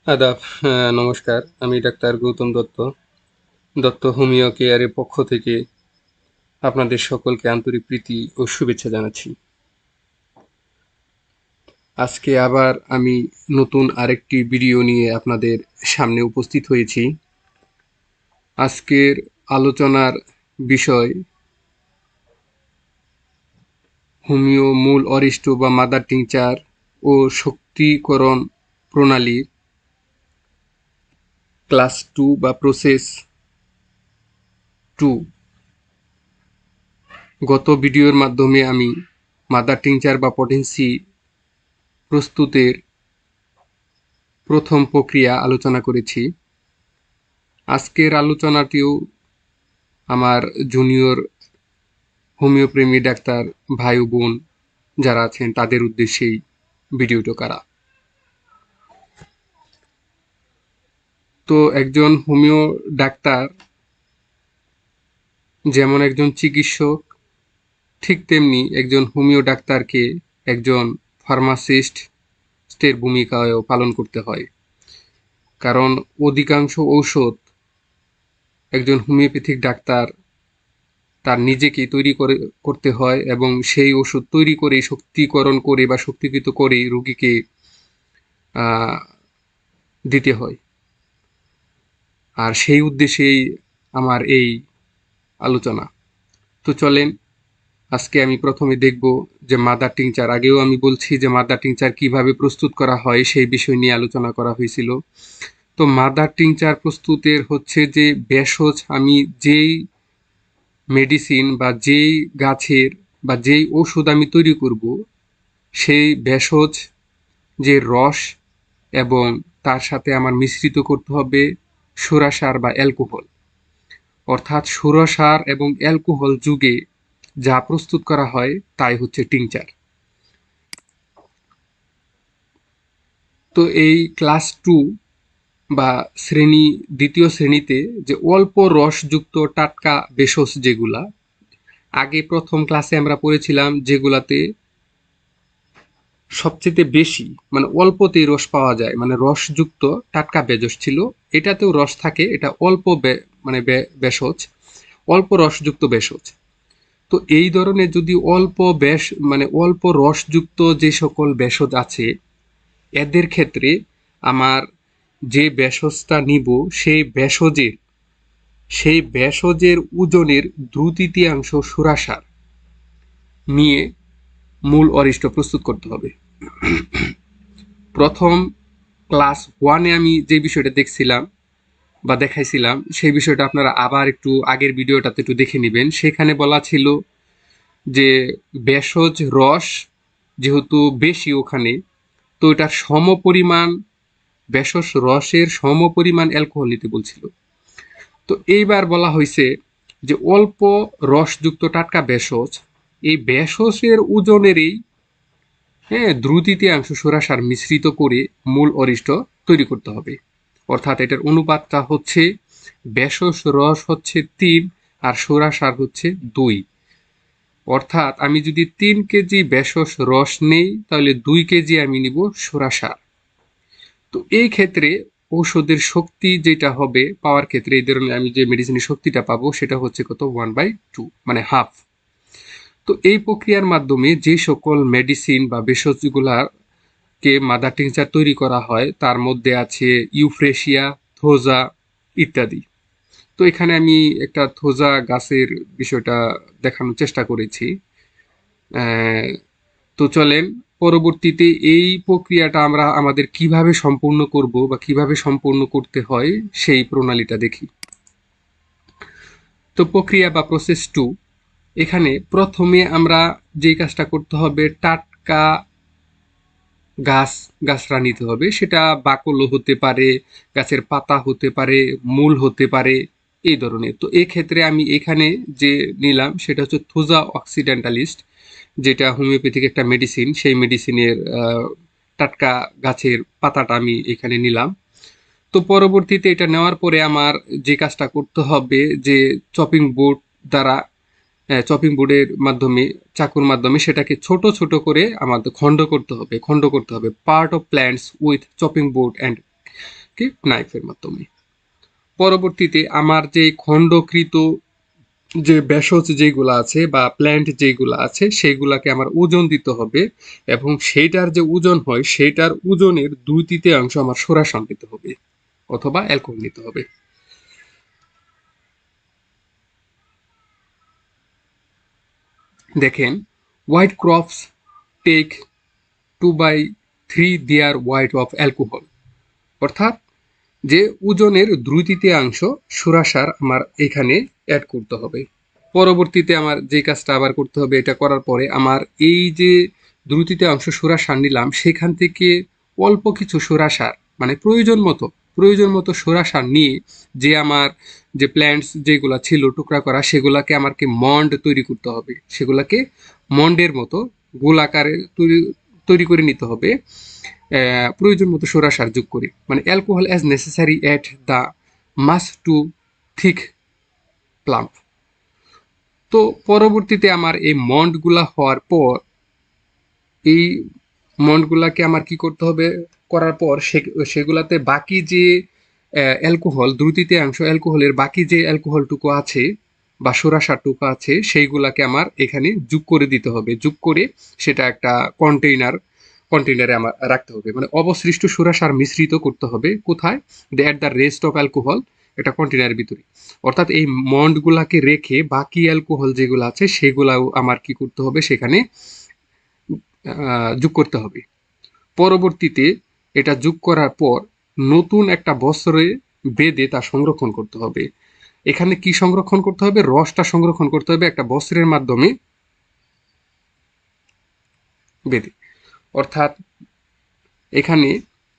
আদাব। নমস্কার। আমি ডাক্তার গৌতম দত্ত। দত্ত হোমিও কেয়ারের পক্ষ থেকে আপনাদের সকলকে আন্তরিক প্রীতি ও শুভেচ্ছা জানাচ্ছি। আজকে আবার আমি নতুন আরেকটি ভিডিও নিয়ে আপনাদের সামনে উপস্থিত হয়েছি। আজকের আলোচনার বিষয় হোমিও মূল অরিষ্ট বা মাদার টিংচার ও শক্তিকরণ প্রণালীর ক্লাস 2 বা প্রসেস 2। গত ভিডিওর মাধ্যমে আমি মাদার টিংচার বা পটেন্সি প্রস্তুতের প্রথম প্রক্রিয়া আলোচনা করেছি। আজকের আলোচনাটিও আমার জুনিয়র হোমিওপ্রেমী ডাক্তার ভাই ও বোন যারা আছেন তাদের উদ্দেশ্যেই ভিডিওটা করা। তো একজন হোমিও ডাক্তার যেমন একজন চিকিৎসক, ঠিক তেমনি একজন হোমিও ডাক্তারকে একজন ফার্মাসিস্টের ভূমিকাও পালন করতে হয়। কারণ অধিকাংশ ঔষধ একজন হোমিওপ্যাথিক ডাক্তার তার নিজেকেই তৈরি করতে হয় এবং সেই ওষুধ তৈরি করে শক্তিকরণ করে বা শক্তিকৃত করে রোগীকে দিতে হয়। আর সেই উদ্দেশ্যেই আমার এই আলোচনা। তো চলেন আজকে আমি প্রথমে দেখব যে মাদার টিংচার, আগেও আমি বলছি যে মাদার টিংচার কিভাবে প্রস্তুত করা হয় সেই বিষয় নিয়ে আলোচনা করা হয়েছিল। তো মাদার টিংচার প্রস্তুতের হচ্ছে যে ভেষজ, আমি যেই মেডিসিন বা যেই গাছের বা যেই ওষুধ আমি তৈরি করব সেই ভেষজ যে রস এবং তার সাথে আমার মিশ্রিত করতে হবে সুরাসার বা অ্যালকোহল। অর্থাৎ সুরাসার এবং অ্যালকোহল যুগে যা প্রস্তুত করা হয় তাই হচ্ছে টিংচার। তো এই ক্লাস 2 বা দ্বিতীয় শ্রেণীতে যে অল্প রসযুক্ত টাটকা ভেষজ যেগুলা, আগে প্রথম ক্লাসে আমরা পড়েছিলাম যেগুলাতে সবচেয়ে বেশি মানে অল্পতেই রস পাওয়া যায়, মানে রসযুক্ত টাটকা ভেষজ ছিল। এটাতেও রস থাকে, এটা অল্প মানে ভেষজ, অল্প রসযুক্ত ভেষজ। তো এই ধরনের যদি অল্প মানে অল্প রসযুক্ত যে সকল ভেষজ আছে এদের ক্ষেত্রে আমার যে ভেষজটা নিব সেই ভেষজের ওজনের 2/3 সুরাসার নিয়ে মূল অরিষ্ট প্রস্তুত করতে হবে। প্রথম ক্লাস 1-এ আমি যে বিষয়টা দেখছিলাম বা দেখাইছিলাম সেই বিষয়টা আপনারা আবার একটু আগের ভিডিওটাতে একটু দেখে নেবেন। সেখানে বলা ছিল যে ভেষজ রস যেহেতু বেশি ওখানে, তো এটার সমপরিমাণ ভেষজ রসের সমপরিমাণ অ্যালকোহল নিতে বলছিল। তো এইবার বলা হয়েছে যে অল্প রসযুক্ত টাটকা ভেষজ, এই ভেষজের ওজনেরই 2/3 সুরাসার মিশ্রিত করে মূল অরিষ্ট তৈরি করতে হবে। অর্থাৎ এটার অনুপাতটা হচ্ছে ভেষজ রস হচ্ছে 3 আর সুরাসার হচ্ছে 2। অর্থাৎ আমি যদি 3 কেজি ভেষজ রস নেই তাহলে 2 কেজি আমি নিব সুরাসার। তো এই ক্ষেত্রে ঔষধের শক্তি যেটা হবে পাওয়ার ক্ষেত্রে, এই ধরনের আমি যে মেডিসিনের শক্তিটা পাবো সেটা হচ্ছে কত 1/2 মানে হাফ। তো এই প্রক্রিয়ার মাধ্যমে যে সকল মেডিসিন বা ভেষজগুলাকে মাদার টিংচার তৈরি করা হয় তার মধ্যে আছে ইউফ্রেশিয়া, থোজা ইত্যাদি। তো এখানে আমি একটা থোজা গাছের বিষয়টা দেখানোর চেষ্টা করেছি। তো চলেন পরবর্তীতে এই প্রক্রিয়াটা আমরা আমাদের কিভাবে সম্পূর্ণ করব বা কিভাবে সম্পূর্ণ করতে হয় সেই প্রণালীটা দেখি। তো প্রক্রিয়া বা প্রসেস 2, এখানে প্রথমে আমরা যে কাজটা করতে হবে টাটকা গাছরা নিতে হবে। সেটা বাকলও হতে পারে, গাছের পাতা হতে পারে, মূল হতে পারে, এই ধরনের। তো এক্ষেত্রে আমি এখানে যে নিলাম সেটা হচ্ছে থোজা অক্সিডেন্টালিস্ট, যেটা হোমিওপ্যাথিক একটা মেডিসিন। সেই মেডিসিনের টাটকা গাছের পাতাটা আমি এখানে নিলাম। তো পরবর্তীতে এটা নেওয়ার পরে আমার যে কাজটা করতে হবে যে চপিং বোর্ড দ্বারা, চপিং বোর্ডের মাধ্যমে, চাকুর মাধ্যমে সেটাকে ছোট ছোট করে আমাদের খণ্ড করতে হবে। Part of plants with chopping board and কি নাইফের মাধ্যমে। পরবর্তীতে আমার যে খণ্ডকৃত যে ভেষজ যেগুলো আছে বা প্ল্যান্ট যেগুলো আছে সেইগুলাকে আমার ওজন দিতে হবে, এবং সেইটার যে ওজন হয় সেইটার ওজনের 2/3 আমার সোরাসান দিতে হবে অথবা অ্যালকোহল নিতে হবে। দেখেন, white crops take 2/3 their weight of alcohol, অর্থাৎ যে ওজনের 2/3 সুরাসার আমার এখানে অ্যাড করতে হবে। পরবর্তীতে আমার যে কাজটা আবার করতে হবে, এটা করার পরে আমার এই যে 2/3 সুরাসার নিলাম সেখান থেকে অল্প কিছু সুরাসার মানে প্রয়োজন মতো সুরাসার নিয়ে যে আমার যে প্ল্যান্টস যেগুলা ছিল টুকরা করা সেগুলাকে আমাকে মন্ড তৈরি করতে হবে, সেগুলাকে মন্ডের মতো গোলাকারে তৈরি করে নিতে হবে প্রয়োজন মতো সুরাসার যোগ করে, মানে alcohol as necessary at the mass to thick plump. তো পরবর্তীতে আমার এই মন্ডগুলা হওয়ার পর এই মন্ডগুলাকে আমার কি করতে হবে, করার পর সেগুলাতে বাকি যে অ্যালকোহল 2/3 অ্যালকোহলের বাকি যে অ্যালকোহলটুকু আছে বা সুরাসারটুকু আছে সেইগুলাকে আমার এখানে যোগ করে দিতে হবে, যোগ করে সেটা একটা কন্টেইনারে আমার রাখতে হবে, মানে অবশিষ্ট সুরাসার মিশ্রিত করতে হবে কোথায়, at the rest of alcohol, একটা কন্টেইনারের ভিতরে। অর্থাৎ এই মন্ডগুলাকে রেখে বাকি অ্যালকোহল যেগুলো আছে সেগুলাও আমার কি করতে হবে সেখানে যোগ করতে হবে। পরবর্তীতে এটা যোগ করার পর নতুন একটা বছরে বেঁধে তা সংরক্ষণ করতে হবে। এখানে কি সংরক্ষণ করতে হবে, রসটা সংরক্ষণ করতে হবে একটা বস্ত্রের মাধ্যমে বেঁধে। অর্থাৎ এখানে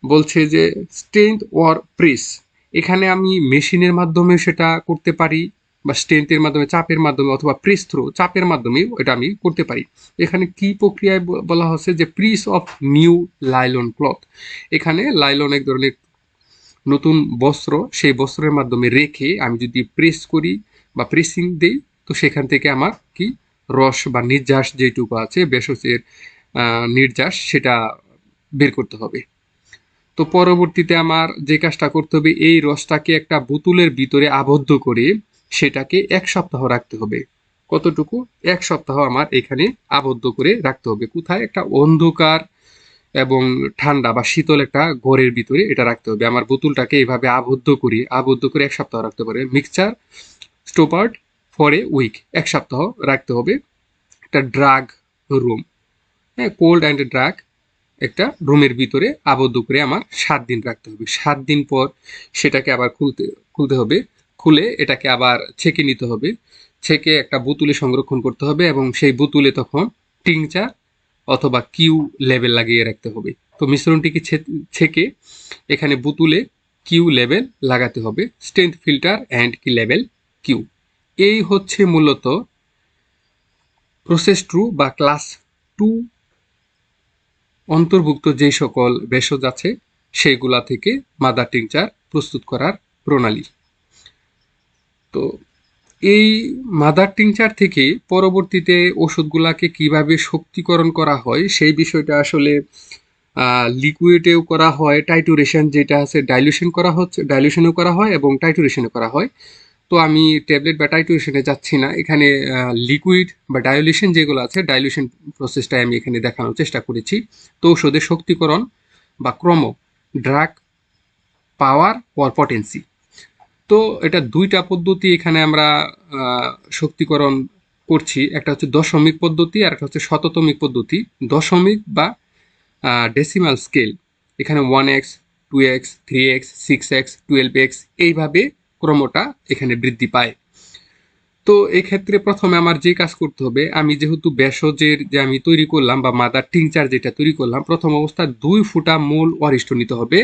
বলছে যে স্ট্রেন্থ অর প্রেস, এখানে আমি মেশিনের মাধ্যমে সেটা করতে পারি বা স্ট্রেন্থের মাধ্যমে চাপের মাধ্যমে অথবা প্রেস থ্রো চাপের মাধ্যমে এটা আমি করতে পারি। এখানে কি প্রক্রিয়ায় বলা হচ্ছে যে প্রিস অফ নিউ লাইলন ক্লথ, এখানে লাইলন এক ধরনের নতুন বস্ত্র, সেই বস্ত্রের মাধ্যমে রেখে আমি যদি প্রেস করি বা প্রেসিং দেই তো সেখান থেকে আমার কি রস বা নির্যাস যেটুকু আছে ভেষজের নির্যাস সেটা বের করতে হবে। তো পরবর্তীতে আমার যে কাজটা করতে হবে, এই রসটাকে একটা বোতলের ভিতরে আবদ্ধ করে সেটাকে 1 সপ্তাহ রাখতে হবে। কতটুকু, 1 সপ্তাহ আমার এখানে আবদ্ধ করে রাখতে হবে। কোথায়, একটা অন্ধকার এবং ঠান্ডা বা শীতল একটা ঘরের ভিতরে এটা রাখতে হবে। আমার বোতলটাকে এইভাবে আবদ্ধ করে 1 সপ্তাহ রাখতে পারে। মিক্সচার স্টোপার্ড ফর এ উইক, 1 সপ্তাহ রাখতে হবে একটা ড্রাগ রুম, হ্যাঁ, কোল্ড অ্যান্ড ড্রাগ একটা রুমের ভিতরে আবদ্ধ করে আমার 7 দিন রাখতে হবে। 7 দিন পর সেটাকে আবার খুলতে হবে, খুলে এটাকে আবার ছেঁকে নিতে হবে, ছেঁকে একটা বোতলে সংরক্ষণ করতে হবে এবং সেই বোতলে তখন টিংচার অথবা কিউ লেবেল লাগিয়ে রাখতে হবে। তো মিশ্রণটিকে ছেঁকে এখানে বোতলে কিউ লেবেল লাগাতে হবে, স্ট্রেংথ ফিল্টার অ্যান্ড কি লেবেল কিউ। এই হচ্ছে মূলত প্রসেস 2 বা ক্লাস 2 অন্তর্ভুক্ত যে সকল ভেষজ আছে সেইগুলা থেকে মাদার টিংচার প্রস্তুত করার প্রণালী। তো এই মাদার টিংচার থেকে পরবর্তীতে ওষুধগুলাকে কিভাবে শক্তিকরণ করা হয় সেই বিষয়টা আসলে লিকুইডেও করা হয়, টাইটুরেশন যেটা আছে ডাইলুশনও করা হয় এবং টাইটুরেশনও করা হয়। তো আমি ট্যাবলেট বা টাইটুরেশনে যাচ্ছি না, এখানে লিকুইড বা ডাইলুশন যেগুলো আছে ডাইলুশন প্রসেসটাই আমি এখানে দেখানোর চেষ্টা করেছি। তো ওষুধের শক্তিকরণ বা ক্রম, ড্রাগ পাওয়ার অর পটেন্সি। তো এটা 2টা পদ্ধতি এখানে আমরা শক্তিকরণ করছি, একটা হচ্ছে দশমিক পদ্ধতি আর একটা হচ্ছে শততমিক পদ্ধতি। দশমিক বা ডেসিমাল স্কেল, এখানে 1x 2x 3x 6x 12x এইভাবে ক্রমটা এখানে বৃদ্ধি পায়। তো এক্ষেত্রে প্রথমে আমার যে কাজ করতে হবে, আমি যেহেতু ভেষজের যে আমি তৈরি করলাম বা মাদার টিংচার যেটা তৈরি করলাম, প্রথম অবস্থায় 2 ফুটা মূল অরিষ্ট নিতে হবে।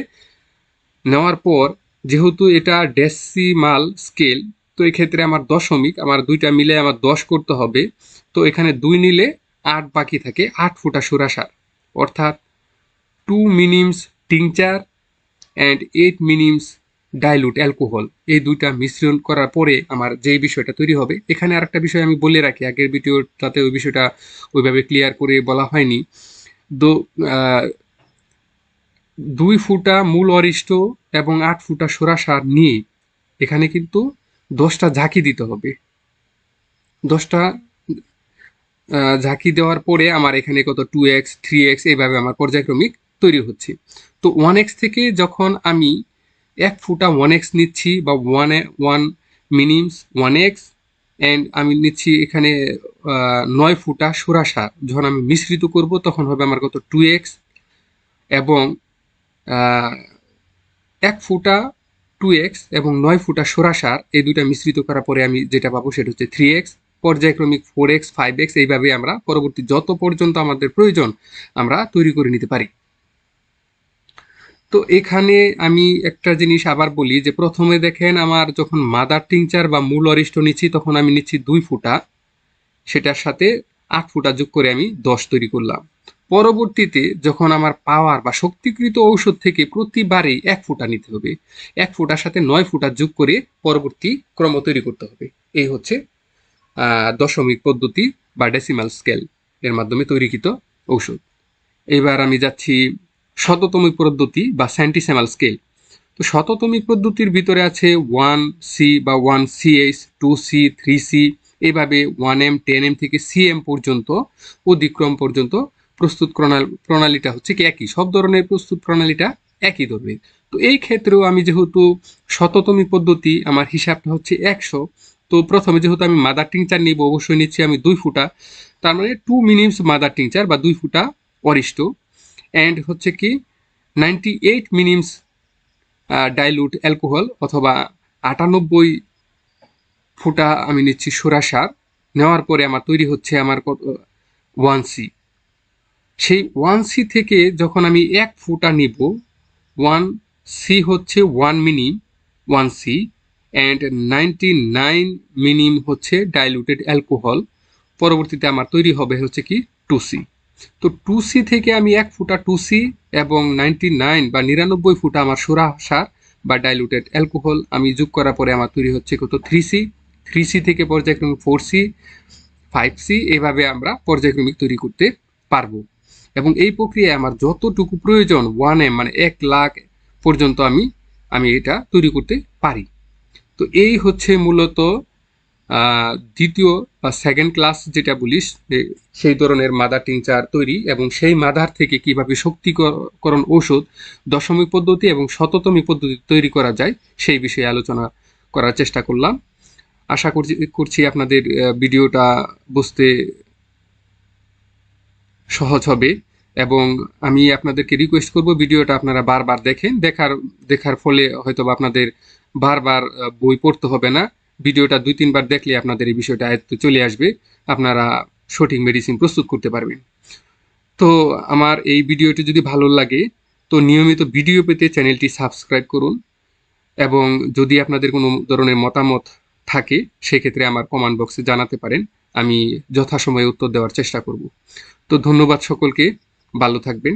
নেওয়ার পর যেহেতু এটা ডেসিমাল স্কেল, তো এক্ষেত্রে আমার দশমিক, আমার 2টা মিলে আমার 10 করতে হবে। তো এখানে 2 নিলে 8 বাকি থাকে, 8 ফুটা সুরাসার, অর্থাৎ 2 মিনিমস টিংচার অ্যান্ড 8 মিনিমস ডাইলুট অ্যালকোহল, এই 2টা মিশ্রণ করার পরে আমার যেই বিষয়টা তৈরি হবে। এখানে আরেকটা বিষয় আমি বলে রাখি, আগের ভিডিওটাতে ওই বিষয়টা ওইভাবে ক্লিয়ার করে বলা হয়নি। তো 2 ফুটা মূল অরিষ্ট এবং 8 ফুটা সোরা সার নিয়ে এখানে কিন্তু 10টা ঝাঁকি দিতে হবে। 10টা ঝাঁকি দেওয়ার পরে আমার এখানে কত 2x 3x এইভাবে আমার পর্যায়ক্রমিক তৈরি হচ্ছে। তো 1x থেকে যখন আমি 1 ফুটা 1x নিচ্ছি বা 1 মিনিমস 1x অ্যান্ড আমি নিচ্ছি এখানে 9 ফুটা সোরা সার যখন আমি মিশ্রিত করব তখন হবে আমার কত 2x এবং 1 ফুটা 2x এবং 9 ফুটা সোরা সার এই দুইটা মিশ্রিত করার পরে আমি যেটা পাবো সেটা হচ্ছে 3x, পর্যায়ক্রমিক 4x 5x এইভাবে আমরা পরবর্তী যত পর্যন্ত আমাদের প্রয়োজন আমরা তৈরি করে নিতে পারি। তো এখানে আমি একটা জিনিস আবার বলি যে প্রথমে দেখেন আমার যখন মাদার টিংচার বা মূল অরিষ্ট নিচ্ছি তখন আমি নিচ্ছি 2 ফুটা, সেটার সাথে 8 ফুটা যোগ করে আমি 10 তৈরি করলাম। পরবর্তীতে যখন আমার পাওয়ার বা শক্তিকৃত ঔষধ থেকে প্রতিবারেই 1 ফুটা নিতে হবে, 1 ফুটার সাথে 9 ফুটা যোগ করে পরবর্তী ক্রম তৈরি করতে হবে। এই হচ্ছে দশমিক পদ্ধতি বা ডেসিমাল স্কেল এর মাধ্যমে তৈরিকৃত ঔষধ। এবার আমি যাচ্ছি শততমিক পদ্ধতি বা সেন্টিসিমাল স্কেল। তো শততমিক পদ্ধতির ভিতরে আছে 1C বা 1CH 2C 3C এইভাবে 1M 10M থেকে CM পর্যন্ত অধিক্রম পর্যন্ত প্রস্তুত প্রণালীটা হচ্ছে কি একই, সব ধরনের প্রস্তুত প্রণালীটা একই ধরনের। তো এই ক্ষেত্রেও আমি যেহেতু শততমিক পদ্ধতি আমার হিসাবটা হচ্ছে 100, তো প্রথমে যেহেতু আমি মাদার টিংচার নিব অবশ্যই নিচ্ছি আমি 2 ফুটা, তার মানে 2 মিনিমস মাদার টিংচার বা 2 ফুটা অরিষ্ট অ্যান্ড হচ্ছে কি 98 মিনিমস ডাইলুট অ্যালকোহল অথবা 98 ফুটা আমি নিচ্ছি সোরা সার। নেওয়ার পরে আমার তৈরি হচ্ছে আমার 1C। সেই 1C থেকে যখন আমি 1 ফুটা নিব, 1C হচ্ছে 1 মিনিম 1C অ্যান্ড 99 মিনিম হচ্ছে ডাইলুটেড অ্যালকোহল। পরবর্তীতে আমার তৈরি হবে হচ্ছে কি 2C। তো 2C থেকে আমি 1 ফুটা 2C এবং 99 বা 99 ফুটা আমার সোরা সার বা ডাইলুটেড অ্যালকোহল আমি যোগ করার পরে আমার তৈরি হচ্ছে কত 3C। 3C থেকে পর্যায়ক্রমিক 4C 5C এভাবে আমরা পর্যায়ক্রমিক তৈরি করতে পারবো। এবং এই প্রক্রিয়ায় আমার যতটুকু প্রয়োজন 1M মানে 1 লাখ পর্যন্ত আমি এটা তৈরি করতে পারি। তো এই হচ্ছে মূলত দ্বিতীয় বা সেকেন্ড ক্লাস যেটা বলিস সেই ধরনের মাদার টিংচার তৈরি এবং সেই মাদার থেকে কিভাবে শক্তিকরণ ঔষধ দশমিক পদ্ধতি এবং শততমিক পদ্ধতি তৈরি করা যায় সেই বিষয়ে আলোচনা করার চেষ্টা করলাম। আশা করছি আপনাদের ভিডিওটা বুঝতে সহজ হবে এবং আমি আপনাদেরকে রিকোয়েস্ট করব ভিডিওটা আপনারা বারবার দেখেন। দেখার ফলে হয়তো আপনাদের বারবার বই পড়তে হবে না। ভিডিওটা 2-3 বার দেখলে আপনাদের এই বিষয়টা আয়ত্তে চলে আসবে, আপনারা সঠিক মেডিসিন প্রস্তুত করতে পারবেন। তো আমার এই ভিডিওটি যদি ভালো লাগে তো নিয়মিত ভিডিও পেতে চ্যানেলটি সাবস্ক্রাইব করুন এবং যদি আপনাদের কোনো ধরনের মতামত থাকে সেক্ষেত্রে আমার কমেন্ট বক্সে জানাতে পারেন, আমি যথাসময়ে উত্তর দেওয়ার চেষ্টা করব। তো ধন্যবাদ সকলকে, ভালো থাকবেন।